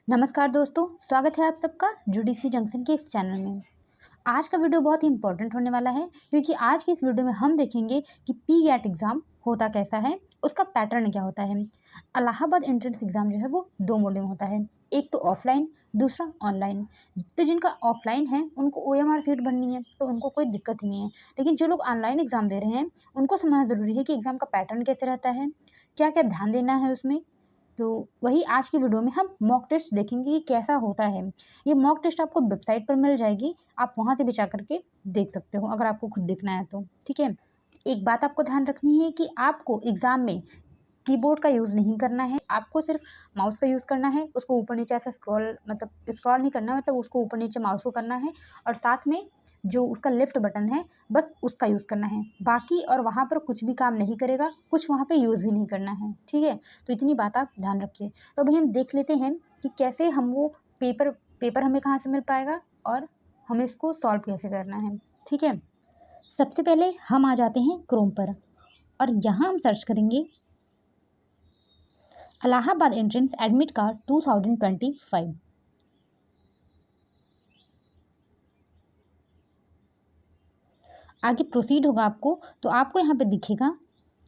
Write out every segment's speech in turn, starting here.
नमस्कार दोस्तों, स्वागत है आप सबका जुडिसी जंक्शन के इस चैनल में। आज का वीडियो बहुत ही इंपॉर्टेंट होने वाला है क्योंकि आज की इस वीडियो में हम देखेंगे कि पी-गैट एग्ज़ाम होता कैसा है, उसका पैटर्न क्या होता है। इलाहाबाद एंट्रेंस एग्ज़ाम जो है वो 2 मोड में होता है, एक तो ऑफलाइन, दूसरा ऑनलाइन। तो जिनका ऑफलाइन है उनको ओएमआर सीट भरनी है तो उनको कोई दिक्कत ही नहीं है। लेकिन जो लोग ऑनलाइन एग्ज़ाम दे रहे हैं उनको समझना ज़रूरी है कि एग्ज़ाम का पैटर्न कैसे रहता है, क्या-क्या ध्यान देना है उसमें। तो वही आज की वीडियो में हम मॉक टेस्ट देखेंगे कि कैसा होता है। ये मॉक टेस्ट आपको वेबसाइट पर मिल जाएगी, आप वहाँ से भी जा कर के देख सकते हो अगर आपको खुद देखना है तो, ठीक है। एक बात आपको ध्यान रखनी है कि आपको एग्ज़ाम में कीबोर्ड का यूज़ नहीं करना है, आपको सिर्फ माउस का यूज़ करना है। उसको ऊपर-नीचे ऐसे स्क्रॉल नहीं करना, मतलब उसको ऊपर-नीचे माउस को करना है और साथ में जो उसका लेफ्ट बटन है बस उसका यूज़ करना है। बाकी और वहाँ पर कुछ भी काम नहीं करेगा, कुछ वहाँ पे यूज़ भी नहीं करना है, ठीक है? तो इतनी बात आप ध्यान रखिए। तो अभी हम देख लेते हैं कि कैसे हम वो पेपर पेपर हमें कहाँ से मिल पाएगा और हमें इसको सॉल्व कैसे करना है, ठीक है? सबसे पहले हम आ जाते हैं क्रोम पर और यहाँ हम सर्च करेंगे इलाहाबाद एंट्रेंस एडमिट कार्ड 2025। आगे प्रोसीड होगा आपको तो आपको यहाँ पे दिखेगा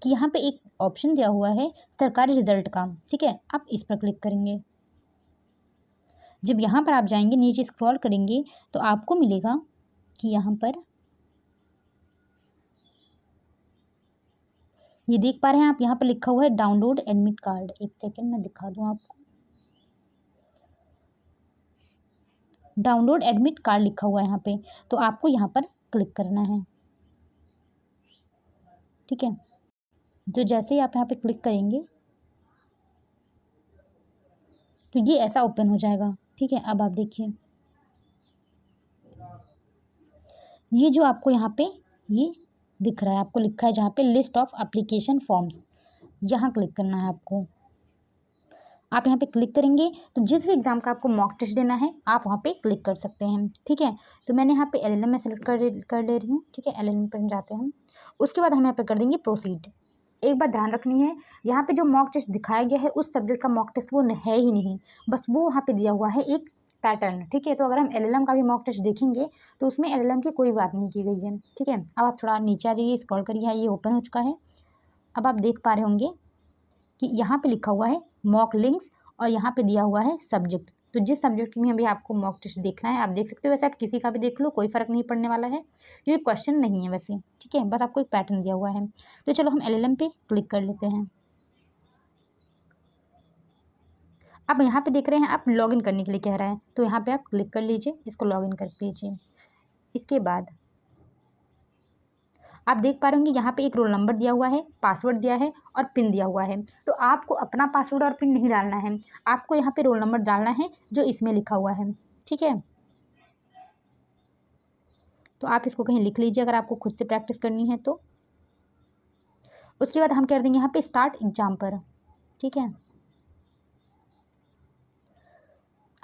कि यहाँ पे एक ऑप्शन दिया हुआ है सरकारी रिजल्ट का, ठीक है। आप इस पर क्लिक करेंगे। जब यहाँ पर आप जाएंगे नीचे स्क्रॉल करेंगे तो आपको मिलेगा कि यहाँ पर ये देख पा रहे हैं आप, यहाँ पर लिखा हुआ है डाउनलोड एडमिट कार्ड। एक सेकेंड मैं दिखा दूँ आपको। डाउनलोड एडमिट कार्ड लिखा हुआ है यहाँ पे, तो आपको यहाँ पर क्लिक करना है, ठीक है। तो जैसे ही आप यहाँ पे क्लिक करेंगे तो ये ऐसा ओपन हो जाएगा, ठीक है। अब आप देखिए ये जो आपको यहाँ पे ये दिख रहा है, आपको लिखा है जहाँ पे लिस्ट ऑफ एप्लीकेशन फॉर्म्स, यहाँ क्लिक करना है आपको। आप यहाँ पे क्लिक करेंगे तो जिस भी एग्ज़ाम का आपको मॉक टेस्ट देना है आप वहाँ पे क्लिक कर सकते हैं, ठीक है। तो मैंने यहाँ पे एलएलएम में सेलेक्ट कर ले रही हूँ, ठीक है। एलएलएम पर जाते हैं हम, उसके बाद हम यहाँ पे कर देंगे प्रोसीड। एक बात ध्यान रखनी है, यहाँ पे जो मॉक टेस्ट दिखाया गया है उस सब्जेक्ट का मॉक टेस्ट वो है ही नहीं, बस वो वहाँ पे दिया हुआ है एक पैटर्न, ठीक है। तो अगर हम एलएलएम का भी मॉक टेस्ट देखेंगे तो उसमें एलएलएम की कोई बात नहीं की गई है, ठीक है। अब आप थोड़ा नीचे आ जाइए, स्क्रॉल करिए, ये ओपन हो चुका है। अब आप देख पा रहे होंगे कि यहाँ पे लिखा हुआ है मॉक लिंक्स और यहाँ पे दिया हुआ है सब्जेक्ट। तो जिस सब्जेक्ट में अभी आपको मॉक टेस्ट देखना है आप देख सकते हो, वैसे आप किसी का भी देख लो, कोई फ़र्क नहीं पड़ने वाला है, ये क्वेश्चन नहीं है वैसे, ठीक है। बस आपको एक पैटर्न दिया हुआ है। तो चलो हम एलएलएम पे क्लिक कर लेते हैं। अब यहाँ पे देख रहे हैं आप लॉगिन करने के लिए कह रहा है, तो यहाँ पे आप क्लिक कर लीजिए, इसको लॉगिन कर लीजिए। इसके बाद आप देख पा रहे होंगे यहाँ पे एक रोल नंबर दिया हुआ है, पासवर्ड दिया है और पिन दिया हुआ है। तो आपको अपना पासवर्ड और पिन नहीं डालना है, आपको यहाँ पे रोल नंबर डालना है जो इसमें लिखा हुआ है, ठीक है। तो आप इसको कहीं लिख लीजिए अगर आपको खुद से प्रैक्टिस करनी है तो। उसके बाद हम कर देंगे यहाँ पे स्टार्ट एग्जाम पर, ठीक है।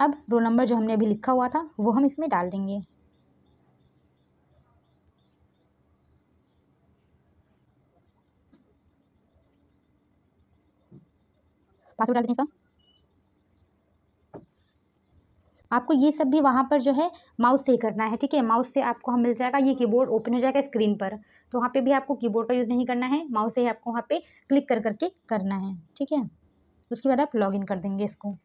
अब रोल नंबर जो हमने अभी लिखा हुआ था वो हम इसमें डाल देंगे। पासवर्ड डाल दें इसका। आपको ये सब भी वहाँ पर जो है माउस से ही करना है, ठीक है। माउस से आपको हम मिल जाएगा, ये कीबोर्ड ओपन हो जाएगा स्क्रीन पर, तो वहाँ पे भी आपको कीबोर्ड का यूज़ नहीं करना है, माउस से ही आपको वहाँ पे क्लिक कर करके करना है, ठीक है। उसके बाद आप लॉगिन कर देंगे इसको।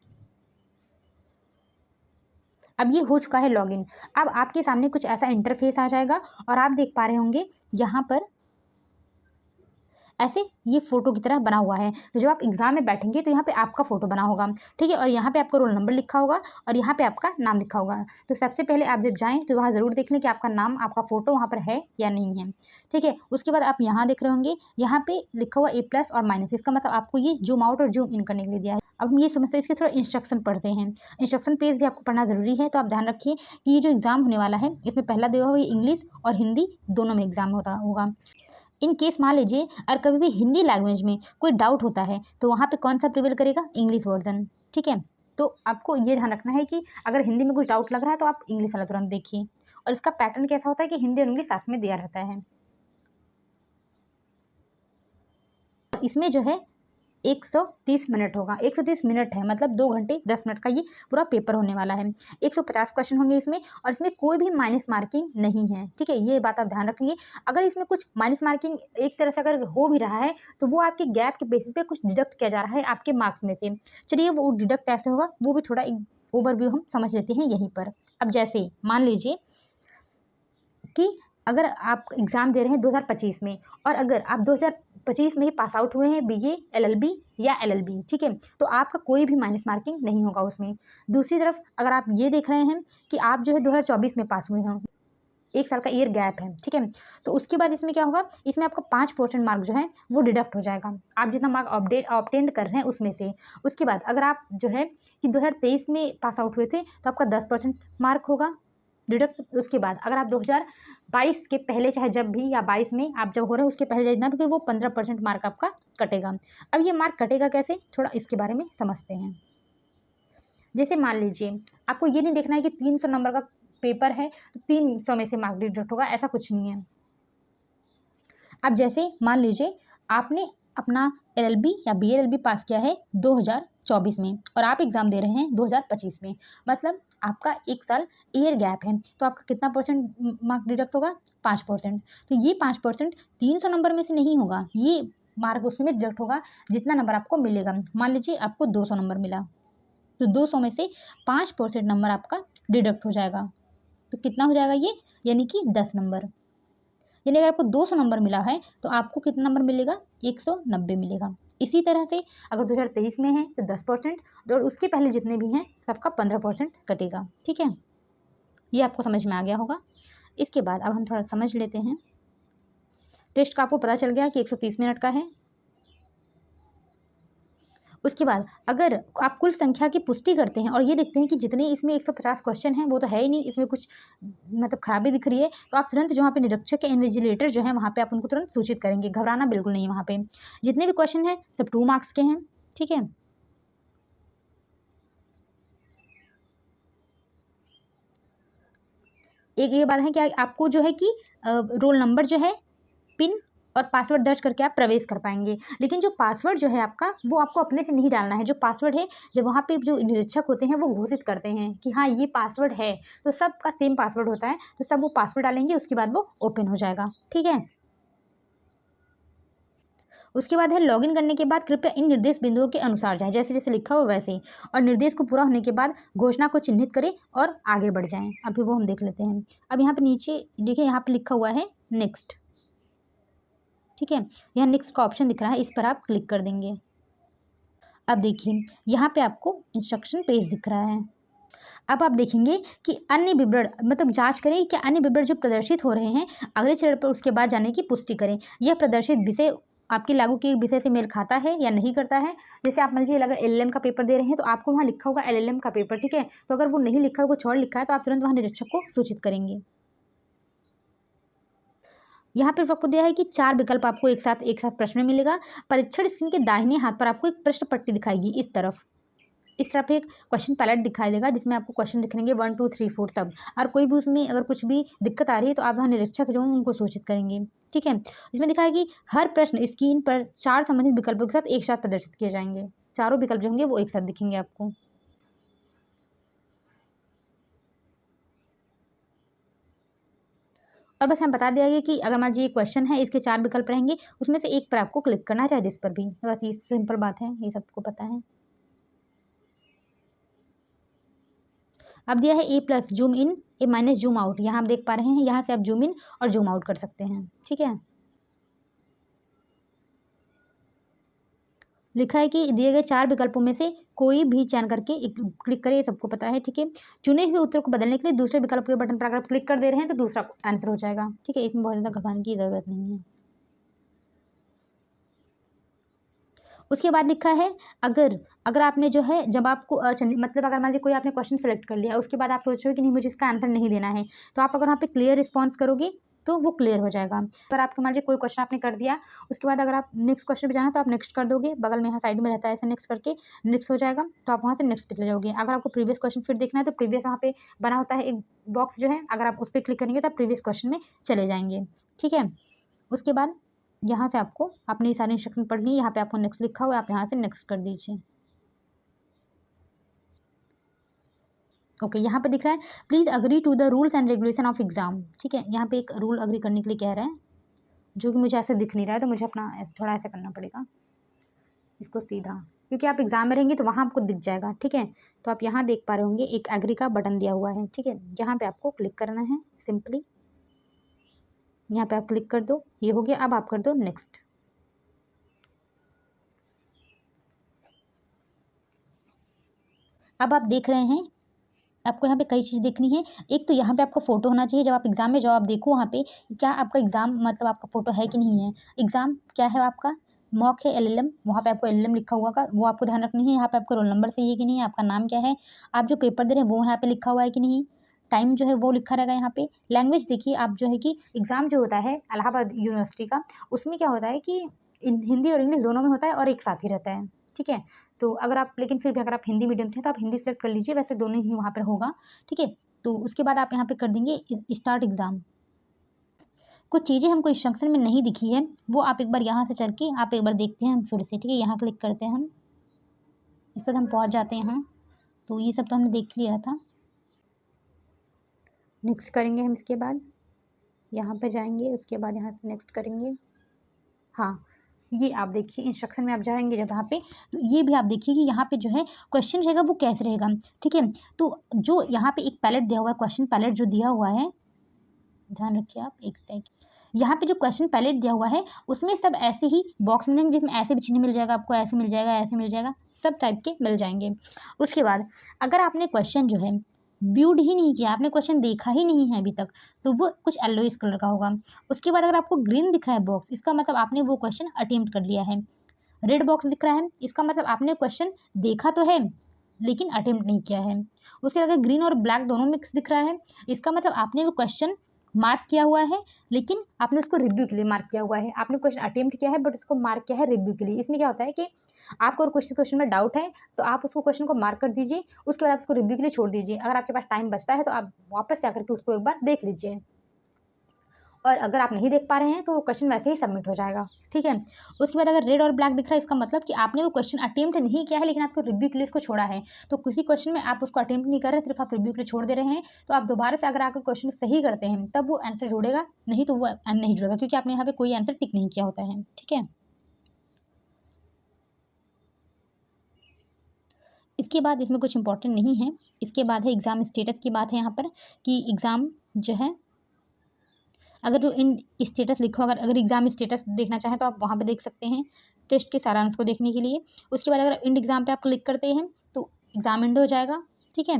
अब ये हो चुका है लॉगिन। अब आपके सामने कुछ ऐसा इंटरफेस आ जाएगा और आप देख पा रहे होंगे यहाँ पर ऐसे ये फ़ोटो की तरह बना हुआ है। तो जब आप एग्ज़ाम में बैठेंगे तो यहाँ पे आपका फ़ोटो बना होगा, ठीक है। और यहाँ पे आपका रोल नंबर लिखा होगा और यहाँ पे आपका नाम लिखा होगा। तो सबसे पहले आप जब जाएँ तो वहाँ ज़रूर देख लें कि आपका नाम, आपका फ़ोटो वहाँ पर है या नहीं है, ठीक है। उसके बाद आप यहाँ देख रहे होंगे, यहाँ पे लिखा हुआ ए+ और माइनस, इसका मतलब आपको ये ज़ूम आउट और ज़ूम इन करने के लिए दिया है। अब हम ये समझते हैं, इसके थोड़ा इंस्ट्रक्शन पढ़ते हैं। इंस्ट्रक्शन पेज भी आपको पढ़ना ज़रूरी है, तो आप ध्यान रखिए कि ये जो एग्ज़ाम होने वाला है इसमें पहला दिया हुआ इंग्लिश और हिंदी दोनों में एग्ज़ाम होगा। इन केस मान लीजिए अगर कभी भी हिंदी लैंग्वेज में कोई डाउट होता है तो वहाँ पे कौन सा प्रिवेल करेगा, इंग्लिश वर्जन, ठीक है। तो आपको ये ध्यान रखना है कि अगर हिंदी में कुछ डाउट लग रहा है तो आप इंग्लिश वाला तुरंत देखिए। और इसका पैटर्न कैसा होता है कि हिंदी और इंग्लिश साथ में दिया रहता है। इसमें जो है 130 मिनट होगा। 130 मिनट है मतलब 2 घंटे 10 मिनट का ये पूरा पेपर होने वाला है। 150 क्वेश्चन होंगे इसमें और इसमें कोई भी माइनस मार्किंग नहीं है, ठीक है, ये बात आप ध्यान रखिए। अगर इसमें कुछ माइनस मार्किंग एक तरह से अगर हो भी रहा है तो वो आपके गैप के बेसिस पे कुछ डिडक्ट किया जा रहा है आपके मार्क्स में से। चलिए वो डिडक्ट कैसे होगा वो भी थोड़ा एक ओवरव्यू हम समझ लेते हैं यहीं पर। अब जैसे मान लीजिए कि अगर आप एग्ज़ाम दे रहे हैं 2025 में और अगर आप 2025 में ही पास आउट हुए हैं बीए, एलएलबी या एलएलबी, ठीक है, तो आपका कोई भी माइनस मार्किंग नहीं होगा उसमें। दूसरी तरफ अगर आप ये देख रहे हैं कि आप जो है 2024 में पास हुए हैं, 1 साल का ईयर गैप है, ठीक है, तो उसके बाद इसमें क्या होगा, इसमें आपका 5% मार्क जो है वो डिडक्ट हो जाएगा आप जितना मार्क ऑब्टेन कर रहे हैं उसमें से। उसके बाद अगर आप जो है कि 2023 में पास आउट हुए थे तो आपका 10% मार्क होगा डिडक्ट। उसके बाद अगर आप 2022 के पहले चाहे जब भी या 22 में आप जब हो रहे हैं उसके पहले जितना भी वो 15% मार्क आपका कटेगा। अब ये मार्क कटेगा कैसे, थोड़ा इसके बारे में समझते हैं। जैसे मान लीजिए आपको ये नहीं देखना है कि 300 नंबर का पेपर है तो 300 में से मार्क डिडक्ट होगा, ऐसा कुछ नहीं है। अब जैसे मान लीजिए आपने अपना एलएलबी या बीएलएलबी पास किया है 2024 में और आप एग्ज़ाम दे रहे हैं 2025 में, मतलब आपका 1 साल ईयर गैप है, तो आपका कितना परसेंट मार्क डिडक्ट होगा, 5%। तो ये 5% 300 नंबर में से नहीं होगा, ये मार्क उसमें डिडक्ट होगा जितना नंबर आपको मिलेगा। मान लीजिए आपको 200 नंबर मिला तो 200 में से 5% नंबर आपका डिडक्ट हो जाएगा, तो कितना हो जाएगा ये, यानी कि 10 नंबर। यानी अगर आपको 200 नंबर मिला है तो आपको कितना नंबर मिलेगा, 190 मिलेगा। इसी तरह से अगर 2023 में है तो 10% और उसके पहले जितने भी हैं सबका 15% कटेगा, ठीक है, ये आपको समझ में आ गया होगा। इसके बाद अब हम थोड़ा समझ लेते हैं। टेस्ट का आपको पता चल गया कि 130 मिनट का है। उसके बाद अगर आप कुल संख्या की पुष्टि करते हैं और ये देखते हैं कि जितने इसमें 150 क्वेश्चन हैं वो तो है ही नहीं, इसमें कुछ मतलब खराबी दिख रही है, तो आप तुरंत जो वहाँ पे निरीक्षक या इन्विजिलेटर जो है वहाँ पे आप उनको तुरंत सूचित करेंगे, घबराना बिल्कुल नहीं है। वहाँ पे जितने भी क्वेश्चन हैं सब 2 मार्क्स के हैं, ठीक है। एक ये बात है कि आपको जो है कि रोल नंबर जो है, पिन और पासवर्ड दर्ज करके आप प्रवेश कर पाएंगे, लेकिन जो पासवर्ड जो है आपका वो आपको अपने से नहीं डालना है। जो पासवर्ड है जब वहाँ पे जो निरीक्षक होते हैं वो घोषित करते हैं कि हाँ ये पासवर्ड है, तो सबका सेम पासवर्ड होता है, तो सब वो पासवर्ड डालेंगे, उसके बाद वो ओपन हो जाएगा, ठीक है। उसके बाद है लॉगिन करने के बाद कृपया इन निर्देश बिंदुओं के अनुसार जाएं, जैसे जैसे लिखा हो वैसे ही, और निर्देश को पूरा होने के बाद घोषणा को चिन्हित करें और आगे बढ़ जाएं। अभी वो हम देख लेते हैं। अब यहाँ पे नीचे देखिए, यहाँ पे लिखा हुआ है नेक्स्ट, ठीक है, यहाँ नेक्स्ट का ऑप्शन दिख रहा है, इस पर आप क्लिक कर देंगे। अब देखिए यहाँ पे आपको इंस्ट्रक्शन पेज दिख रहा है। अब आप देखेंगे कि अन्य विवरण मतलब जांच करें कि अन्य विवरण जो प्रदर्शित हो रहे हैं अगले चरण पर उसके बाद जाने की पुष्टि करें। यह प्रदर्शित विषय आपके लागू किए विषय से मेल खाता है या नहीं करता है। जैसे आप मान लीजिए अगर एलएलएम का पेपर दे रहे हैं तो आपको वहाँ लिखा होगा एलएलएम का पेपर, ठीक है, तो अगर वो नहीं लिखा है, कुछ और लिखा है, तो आप तुरंत वहाँ निरीक्षक को सूचित करेंगे। यहाँ पर आपको दिया है कि 4 विकल्प आपको एक साथ प्रश्न में मिलेगा। परीक्षण स्क्रीन के दाहिने हाथ पर आपको एक प्रश्न पट्टी दिखाएगी, इस तरफ एक क्वेश्चन पैलेट दिखाई देगा जिसमें आपको क्वेश्चन लिखेंगे 1 2 3 4 सब, और कोई भी उसमें अगर कुछ भी दिक्कत आ रही है तो आप वहाँ निरीक्षक जो उनको सूचित करेंगे, ठीक है। इसमें दिखा है कि हर प्रश्न स्क्रीन पर 4 संबंधित विकल्पों के साथ एक साथ प्रदर्शित किए जाएंगे, चारों विकल्प जो होंगे वो एक साथ दिखेंगे आपको। और बस हम बता दिया गया कि अगर मान लीजिए क्वेश्चन है, इसके 4 विकल्प रहेंगे, उसमें से एक पर आपको क्लिक करना है, चाहे जिस पर भी, बस ये सिंपल बात है, ये सबको पता है। अब दिया है A+ zoom in A- zoom out, यहाँ आप देख पा रहे हैं, यहाँ से आप जूम इन और जूम आउट कर सकते हैं, ठीक है। लिखा है कि दिए गए 4 विकल्पों में से कोई भी चयन करके क्लिक करें, ये सबको पता है, ठीक है। चुने हुए उत्तर को बदलने के लिए दूसरे विकल्प के बटन पर अगर आप क्लिक कर दे रहे हैं तो दूसरा आंसर हो जाएगा, ठीक है, इसमें बहुत ज़्यादा घबराने की ज़रूरत नहीं है। उसके बाद लिखा है अगर आपने जो है जब आपको मतलब अगर मान लीजिए कोई आपने क्वेश्चन सेलेक्ट कर लिया, उसके बाद आप सोच रहे हो कि नहीं मुझे इसका आंसर नहीं देना है, तो आप अगर वहाँ पे क्लियर रिस्पॉन्स करोगे तो वो क्लियर हो जाएगा। अगर आपको मान लीजिए कोई क्वेश्चन आपने कर दिया, उसके बाद अगर आप नेक्स्ट क्वेश्चन पे जाना तो आप नेक्स्ट कर दोगे, बगल में यहाँ साइड में रहता है ऐसे नेक्स्ट करके नेक्स्ट हो जाएगा, तो आप वहाँ से नेक्स्ट पे चले जाओगे। अगर आपको प्रीवियस क्वेश्चन फिर देखना है तो प्रीवियस वहाँ पे बना होता है एक बॉक्स जो है, अगर आप उस पर क्लिक करेंगे तो आप प्रीवियस क्वेश्चन में चले जाएंगे, ठीक है। उसके बाद यहाँ से आपको आपने ये सारे इंस्ट्रक्शन पढ़ लिए, यहाँ पे आपको नेक्स्ट लिखा हुआ है, आप यहाँ से नेक्स्ट कर दीजिए। ओके, यहाँ पे दिख रहा है please agree to the rules and regulation of exam. ठीक है, यहाँ पे एक रूल अग्री करने के लिए कह रहा है, जो कि मुझे ऐसे दिख नहीं रहा है, तो मुझे अपना थोड़ा ऐसे करना पड़ेगा इसको सीधा, क्योंकि आप एग्जाम में रहेंगे तो वहाँ आपको दिख जाएगा। ठीक है, तो आप यहाँ देख पा रहे होंगे एक एग्री का बटन दिया हुआ है। ठीक है, यहाँ पे आपको क्लिक करना है सिंपली, यहाँ पे आप क्लिक कर दो, ये हो गया। अब आप कर दो नेक्स्ट। अब आप देख रहे हैं, आपको यहाँ पे कई चीज़ देखनी है। एक तो यहाँ पे आपका फ़ोटो होना चाहिए, जब आप एग्ज़ाम में जाओ आप देखो वहाँ पे क्या आपका एग्ज़ाम मतलब आपका फ़ोटो है कि नहीं है। एग्ज़ाम क्या है आपका, मॉक है LLM, वहाँ पे आपको LLM लिखा हुआ का वो आपको ध्यान रखनी है। यहाँ पे आपका रोल नंबर सही है कि नहीं है, आपका नाम क्या है, आप जो पेपर दे रहे हैं वो यहाँ पे लिखा हुआ है कि नहीं, टाइम जो है वो लिखा रहेगा यहाँ पे। लैंग्वेज देखिए, आप जो है कि एग्ज़ाम जो होता है इलाहाबाद यूनिवर्सिटी का, उसमें क्या होता है कि हिंदी और इंग्लिश दोनों में होता है और एक साथ ही रहता है। ठीक है, तो अगर आप लेकिन फिर भी अगर आप हिंदी मीडियम से हैं तो आप हिंदी सेलेक्ट कर लीजिए, वैसे दोनों ही वहाँ पर होगा। ठीक है, तो उसके बाद आप यहाँ पे कर देंगे स्टार्ट एग्ज़ाम। कुछ चीज़ें हमको इंस्ट्रक्शन में नहीं दिखी है, वो आप एक बार यहाँ से चल के आप एक बार देखते हैं हम फिर से। ठीक है, यहाँ क्लिक करते हैं हम, इसके बाद हम पहुँच जाते हैं यहाँ। तो ये सब तो हमने देख लिया था, नेक्स्ट करेंगे हम। इसके बाद यहाँ पे जाएंगे, उसके बाद यहाँ से नेक्स्ट करेंगे। हाँ, ये आप देखिए इंस्ट्रक्शन में आप जाएंगे जब यहाँ पे, तो ये भी आप देखिए कि यहाँ पे जो है क्वेश्चन रहेगा वो कैसे रहेगा। ठीक है, तो जो यहाँ पे एक पैलेट दिया हुआ है, क्वेश्चन पैलेट जो दिया हुआ है, ध्यान रखिए आप एक सेकंड, यहाँ पे जो क्वेश्चन पैलेट दिया हुआ है उसमें सब ऐसे ही बॉक्स मिलेंगे, जिसमें ऐसे भी चिन्ह मिल जाएगा आपको, ऐसे मिल जाएगा, ऐसे मिल जाएगा, सब टाइप के मिल जाएंगे। उसके बाद अगर आपने क्वेश्चन जो है व्यूड ही नहीं किया, आपने क्वेश्चन देखा ही नहीं है अभी तक, तो वो कुछ येलोइश कलर का होगा। उसके बाद अगर आपको ग्रीन दिख रहा है बॉक्स, इसका मतलब आपने वो क्वेश्चन अटेम्प्ट कर लिया है। रेड बॉक्स दिख रहा है, इसका मतलब आपने क्वेश्चन देखा तो है लेकिन अटेम्प्ट नहीं किया है। उसके बाद अगर ग्रीन और ब्लैक दोनों मिक्स दिख रहा है, इसका मतलब आपने वो क्वेश्चन मार्क किया हुआ है लेकिन आपने उसको रिव्यू के लिए मार्क किया हुआ है। आपने क्वेश्चन अटेम्प्ट किया है बट उसको मार्क किया है रिव्यू के लिए। इसमें क्या होता है कि आपको अगर क्वेश्चन में डाउट है तो आप उसको क्वेश्चन को मार्क कर दीजिए, उसके बाद आप उसको रिव्यू के लिए छोड़ दीजिए। अगर आपके पास टाइम बचता है तो आप वापस जाकर के उसको एक बार देख लीजिए, और अगर आप नहीं देख पा रहे हैं तो क्वेश्चन वैसे ही सबमिट हो जाएगा। ठीक है, उसके बाद अगर रेड और ब्लैक दिख रहा है, इसका मतलब कि आपने वो क्वेश्चन अटेम्प्ट नहीं किया है लेकिन आपको रिव्यू के लिए उसको छोड़ा है। तो किसी क्वेश्चन में आप उसको अटेम्प्ट नहीं कर रहे, सिर्फ आप रिव्यू के लिए छोड़ दे रहे हैं, तो आप दोबारा से अगर आपका क्वेश्चन सही करते हैं तब वो आंसर जुड़ेगा, नहीं तो वो नहीं जुड़ेगा, क्योंकि आपने यहाँ पे कोई आंसर टिक नहीं किया होता है। ठीक है, इसके बाद इसमें कुछ इंपॉर्टेंट नहीं है। इसके बाद है एग्ज़ाम स्टेटस की बात है यहाँ पर, कि एग्ज़ाम जो है अगर जो इन स्टेटस लिखो, अगर एग्ज़ाम स्टेटस देखना चाहें तो आप वहाँ पे देख सकते हैं टेस्ट के सारांश को देखने के लिए। उसके बाद अगर इंड एग्ज़ाम पे आप क्लिक करते हैं तो एग्ज़ाम इंड हो जाएगा। ठीक है,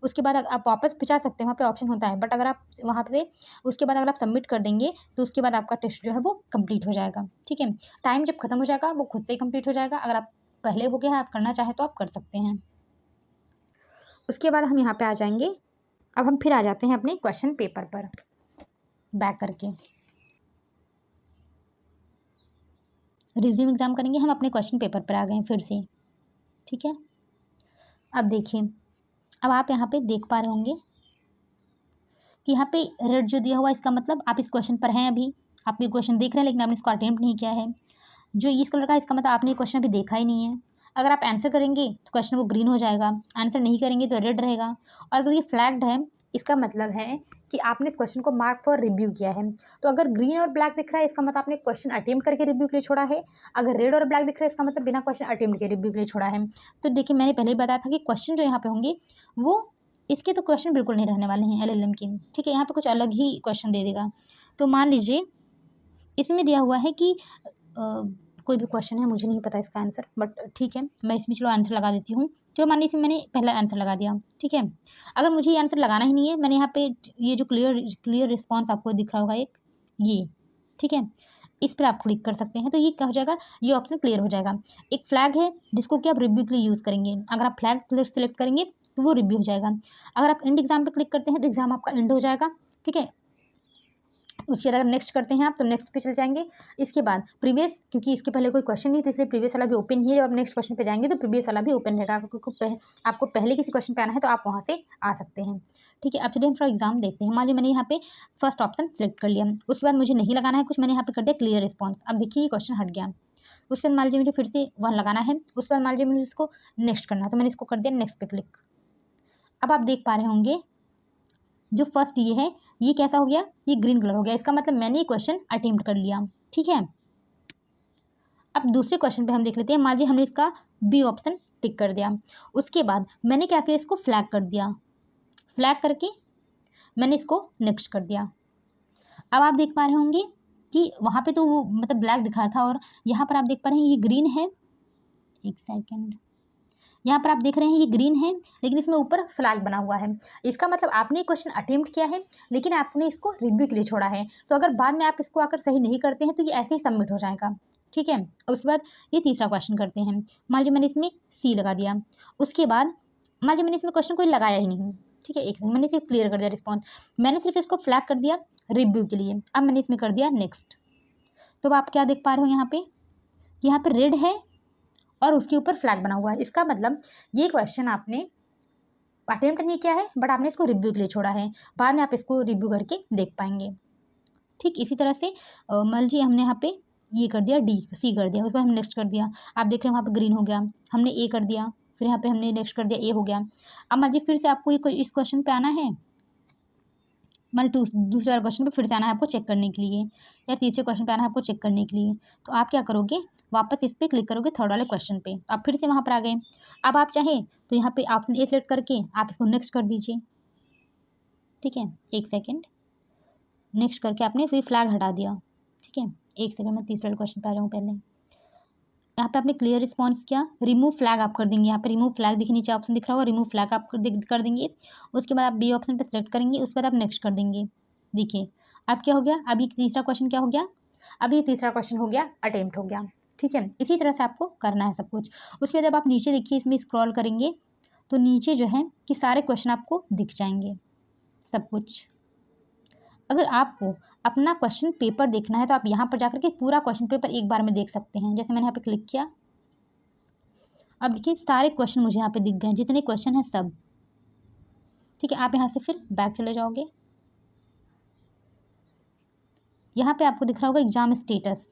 उसके बाद आप वापस भी जा सकते हैं, वहाँ पे ऑप्शन होता है, बट अगर आप वहाँ पे उसके बाद अगर आप सबमिट कर देंगे तो उसके बाद आपका टेस्ट जो है वो कंप्लीट हो जाएगा। ठीक है, टाइम जब खत्म हो जाएगा वो खुद से ही कंप्लीट हो जाएगा। अगर आप पहले हो गया है, आप करना चाहें तो आप कर सकते हैं। उसके बाद हम यहाँ पे आ जाएंगे, अब हम फिर आ जाते हैं अपने क्वेश्चन पेपर पर बैक करके, रिज्यूम एग्ज़ाम करेंगे। हम अपने क्वेश्चन पेपर पर आ गए हैं फिर से। ठीक है, अब देखिए, अब आप यहाँ पे देख पा रहे होंगे कि यहाँ पे रेड जो दिया हुआ है, इसका मतलब आप इस क्वेश्चन पर हैं, अभी आप ये क्वेश्चन देख रहे हैं लेकिन आपने इसको अटेम्प्ट नहीं किया है। जो इस कलर का, इसका मतलब आपने ये क्वेश्चन अभी देखा ही नहीं है। अगर आप आंसर करेंगे तो क्वेश्चन वो ग्रीन हो जाएगा, आंसर नहीं करेंगे तो रेड रहेगा। और अगर ये फ्लैग्ड है, इसका मतलब है कि आपने इस क्वेश्चन को मार्क फॉर रिव्यू किया है। तो अगर ग्रीन और ब्लैक दिख रहा है, इसका मतलब आपने क्वेश्चन अटेम्प्ट करके रिव्यू के लिए छोड़ा है। अगर रेड और ब्लैक दिख रहा है, इसका मतलब बिना क्वेश्चन अटेम्प्ट के रिव्यू के लिए छोड़ा है। तो देखिए, मैंने पहले ही बताया था कि क्वेश्चन जो यहाँ पे होंगे वो इसके तो क्वेश्चन बिल्कुल नहीं रहने वाले हैं LLM के। ठीक है, यहाँ पे कुछ अलग ही क्वेश्चन दे देगा। तो मान लीजिए इसमें दिया हुआ है कि कोई भी क्वेश्चन है, मुझे नहीं पता इसका आंसर, बट ठीक है मैं इसमें चलो आंसर लगा देती हूँ। चलो मान लीजिए मैंने पहला आंसर लगा दिया। ठीक है, अगर मुझे ये आंसर लगाना ही नहीं है, मैंने यहाँ पे ये जो क्लियर रिस्पॉन्स आपको दिख रहा होगा एक, ये ठीक है, इस पर आप क्लिक कर सकते हैं तो ये क्या हो जाएगा, ये ऑप्शन क्लियर हो जाएगा। एक फ्लैग है जिसको कि आप रिव्यू के लिए यूज़ करेंगे, अगर आप फ्लैग सेलेक्ट करेंगे तो वो रिव्यू हो जाएगा। अगर आप इंड एग्ज़ाम पे क्लिक करते हैं तो एग्ज़ाम आपका इंड हो जाएगा। ठीक है, उसके बाद अगर नेक्स्ट करते हैं आप तो नेक्स्ट पे चले जाएंगे। इसके बाद प्रीवियस, क्योंकि इसके पहले कोई क्वेश्चन नहीं तो इसलिए प्रीवियस वाला भी ओपन ही है। जब आप नेक्स्ट क्वेश्चन पे जाएंगे तो प्रीवियस वाला भी ओपन रहेगा। आपको पहले किसी क्वेश्चन पे आना है तो आप वहाँ से आ सकते हैं। ठीक है, अब चलिए हम थोड़ा एग्जाम देखते हैं। मान लीजिए मैंने यहाँ पे फर्स्ट ऑप्शन सेलेक्ट कर लिया, उसके बाद मुझे नहीं लगाना है कुछ, मैंने यहाँ पे कर दिया क्लियर रिस्पॉन्स। अब देखिए ये क्वेश्चन हट गया। उसके बाद मान लीजिए मुझे फिर से 1 लगाना है, उसके बाद मान लीजिए मुझे इसको नेक्स्ट करना है तो मैंने इसको कर दिया नेक्स्ट पे क्लिक। अब आप देख पा रहे होंगे जो फर्स्ट ये है ये कैसा हो गया, ये ग्रीन कलर हो गया। इसका मतलब मैंने ये क्वेश्चन अटेम्प्ट कर लिया। ठीक है, अब दूसरे क्वेश्चन पे हम देख लेते हैं। मान लीजिए हमने इसका बी ऑप्शन टिक कर दिया, उसके बाद मैंने क्या किया, इसको फ्लैग कर दिया। फ्लैग करके मैंने इसको नेक्स्ट कर दिया। अब आप देख पा रहे होंगे कि वहाँ पे तो वो मतलब ब्लैक दिखा रहा था और यहाँ पर आप देख पा रहे हैं ये ग्रीन है। एक सेकेंड, यहाँ पर आप देख रहे हैं ये ग्रीन है लेकिन इसमें ऊपर फ्लैग बना हुआ है। इसका मतलब आपने क्वेश्चन अटेम्प्ट किया है लेकिन आपने इसको रिव्यू के लिए छोड़ा है। तो अगर बाद में आप इसको आकर सही नहीं करते हैं तो ये ऐसे ही सबमिट हो जाएगा। ठीक है, और उसके बाद ये तीसरा क्वेश्चन करते हैं। मान लीजिए मैंने इसमें सी लगा दिया, उसके बाद मान लीजिए मैंने इसमें क्वेश्चन कोई लगाया ही नहीं। ठीक है, एक सेकंड, मैंने सिर्फ क्लियर कर दिया रिस्पॉन्स, मैंने सिर्फ इसको फ्लैग कर दिया रिव्यू के लिए। अब मैंने इसमें कर दिया नेक्स्ट। तो आप क्या देख पा रहे हो, यहाँ पे रेड है और उसके ऊपर फ्लैग बना हुआ है। इसका मतलब ये क्वेश्चन आपने अटेम्प्ट नहीं किया है बट आपने इसको रिव्यू के लिए छोड़ा है। बाद में आप इसको रिव्यू करके देख पाएंगे। ठीक इसी तरह से मान लीजिए हमने यहाँ पे ये कर दिया सी कर दिया, उसके बाद हम नेक्स्ट कर दिया। आप देख रहे हैं वहाँ पे ग्रीन हो गया, हमने ए कर दिया, फिर यहाँ पे हमने नेक्स्ट कर दिया ए हो गया। अब मान लीजिए फिर से आपको ये इस क्वेश्चन पे आना है, मान दूसरे वाले क्वेश्चन पे फिर से आना है आपको चेक करने के लिए, या तीसरे क्वेश्चन पे आना है आपको चेक करने के लिए। तो आप क्या करोगे, वापस इस पर क्लिक करोगे थर्ड वाले क्वेश्चन पे, आप फिर से वहाँ पर आ गए। अब आप चाहें तो यहाँ पे ऑप्शन ए सेलेक्ट करके आप इसको नेक्स्ट कर दीजिए। ठीक है, एक सेकेंड, नेक्स्ट करके आपने फिर फ्लैग हटा दिया। ठीक है, एक सेकेंड में तीसरे वाले क्वेश्चन पे आ जाऊँ पहले। यहाँ पे आपने क्लियर रिस्पॉन्स किया, रिमूव फ्लैग आप कर देंगे। यहाँ पे रिमूव फ्लैग देखिए नीचे ऑप्शन दिख रहा होगा, रिमूव फ्लैग आप कर देंगे। उसके बाद आप बी ऑप्शन पे सेलेक्ट करेंगे, उसके बाद आप नेक्स्ट कर देंगे। देखिए अब क्या हो गया, अभी तीसरा क्वेश्चन क्या हो गया, अभी तीसरा क्वेश्चन हो गया अटेम्प्ट हो गया। ठीक है, इसी तरह से आपको करना है सब कुछ। उसके बाद जब आप नीचे देखिए इसमें स्क्रॉल करेंगे तो नीचे जो है कि सारे क्वेश्चन आपको दिख जाएंगे सब कुछ। अगर आपको अपना क्वेश्चन पेपर देखना है तो आप यहाँ पर जाकर के पूरा क्वेश्चन पेपर एक बार में देख सकते हैं। जैसे मैंने यहाँ पे क्लिक किया, अब देखिए सारे क्वेश्चन मुझे यहाँ पे दिख गए, जितने क्वेश्चन हैं सब। ठीक है, आप यहाँ से फिर बैक चले जाओगे, यहाँ पे आपको दिख रहा होगा एग्जाम स्टेटस,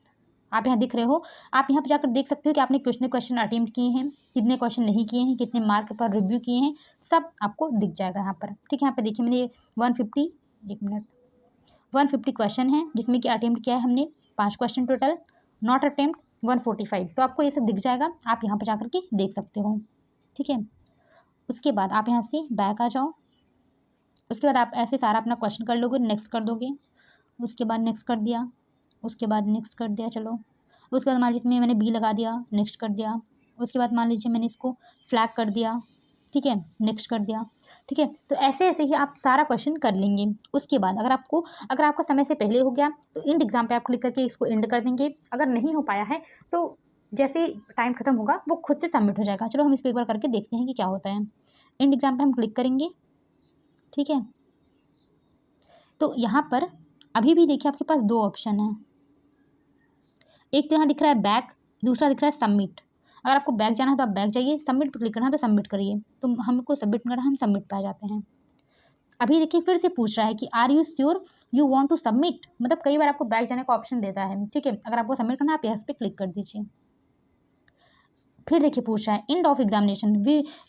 आप यहाँ दिख रहे हो। आप यहाँ पे जाकर देख सकते हो कि आपने कितने क्वेश्चन अटेम्प्ट किए हैं, कितने क्वेश्चन नहीं किए हैं, कितने मार्क पर रिव्यू किए हैं, सब आपको दिख जाएगा यहाँ पर। ठीक है, यहाँ पे देखिए मैंने 150 क्वेश्चन है जिसमें कि अटेम्प्ट किया है हमने 5 क्वेश्चन टोटल, नॉट अटेम्प्ट 145। तो आपको ये सब दिख जाएगा, आप यहाँ पर जाकर के देख सकते हो। ठीक है, उसके बाद आप यहाँ से बैक आ जाओ, उसके बाद आप ऐसे सारा अपना क्वेश्चन कर लोगे, नेक्स्ट कर दोगे। उसके बाद नेक्स्ट कर दिया, उसके बाद नेक्स्ट कर दिया, चलो। उसके बाद मान लीजिए इसमें मैंने बी लगा दिया, नेक्स्ट कर दिया। उसके बाद मान लीजिए मैंने इसको फ्लैग कर दिया, ठीक है, नेक्स्ट कर दिया। ठीक है, तो ऐसे ऐसे ही आप सारा क्वेश्चन कर लेंगे। उसके बाद अगर आपका समय से पहले हो गया तो इंड एग्जाम पे आप क्लिक करके इसको एंड कर देंगे। अगर नहीं हो पाया है तो जैसे टाइम खत्म होगा वो खुद से सबमिट हो जाएगा। चलो हम इस पर एक बार करके देखते हैं कि क्या होता है। इंड एग्जाम पे हम क्लिक करेंगे। ठीक है, तो यहाँ पर अभी भी देखिए आपके पास 2 ऑप्शन हैं, एक तो यहाँ दिख रहा है बैक, दूसरा दिख रहा है सबमिट। अगर आपको बैक जाना है तो आप बैक जाइए, सबमिट पर क्लिक करना है तो सबमिट करिए। तो हमको सबमिट करना है, हम सबमिट पे आ जाते हैं। अभी देखिए फिर से पूछ रहा है कि are you sure you want to submit, मतलब कई बार आपको बैक जाने का ऑप्शन देता है। ठीक है, अगर आपको सबमिट करना है आप यहाँ पे क्लिक कर दीजिए। फिर देखिए पूछ रहा है end of examination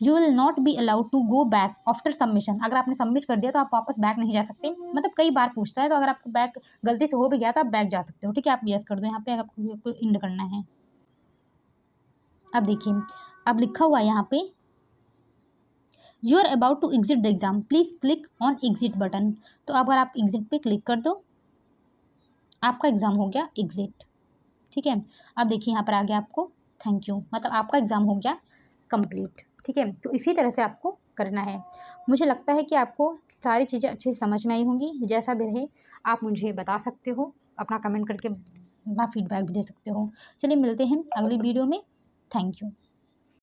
you will not be allowed to go back after submission. अगर आपने सबमिट कर दिया तो आप वापस बैक नहीं जा सकते, मतलब कई बार पूछता है। तो अगर आपको बैक गलती से हो भी गया तो आप बैक जा सकते हो। ठीक है, आप यस कर दो यहाँ पे, आपको एंड करना है। अब देखिए अब लिखा हुआ है यहाँ पे you are about to exit the exam, please click on exit button. तो अगर आप एग्जिट पे क्लिक कर दो आपका एग्ज़ाम हो गया एग्जिट। ठीक है, अब देखिए यहाँ पर आ गया आपको थैंक यू, मतलब आपका एग्ज़ाम हो गया कंप्लीट। ठीक है, तो इसी तरह से आपको करना है। मुझे लगता है कि आपको सारी चीज़ें अच्छे से समझ में आई होंगी। जैसा भी रहे आप मुझे बता सकते हो, अपना कमेंट करके अपना फीडबैक भी दे सकते हो। चलिए मिलते हैं अगली वीडियो में। Thank you.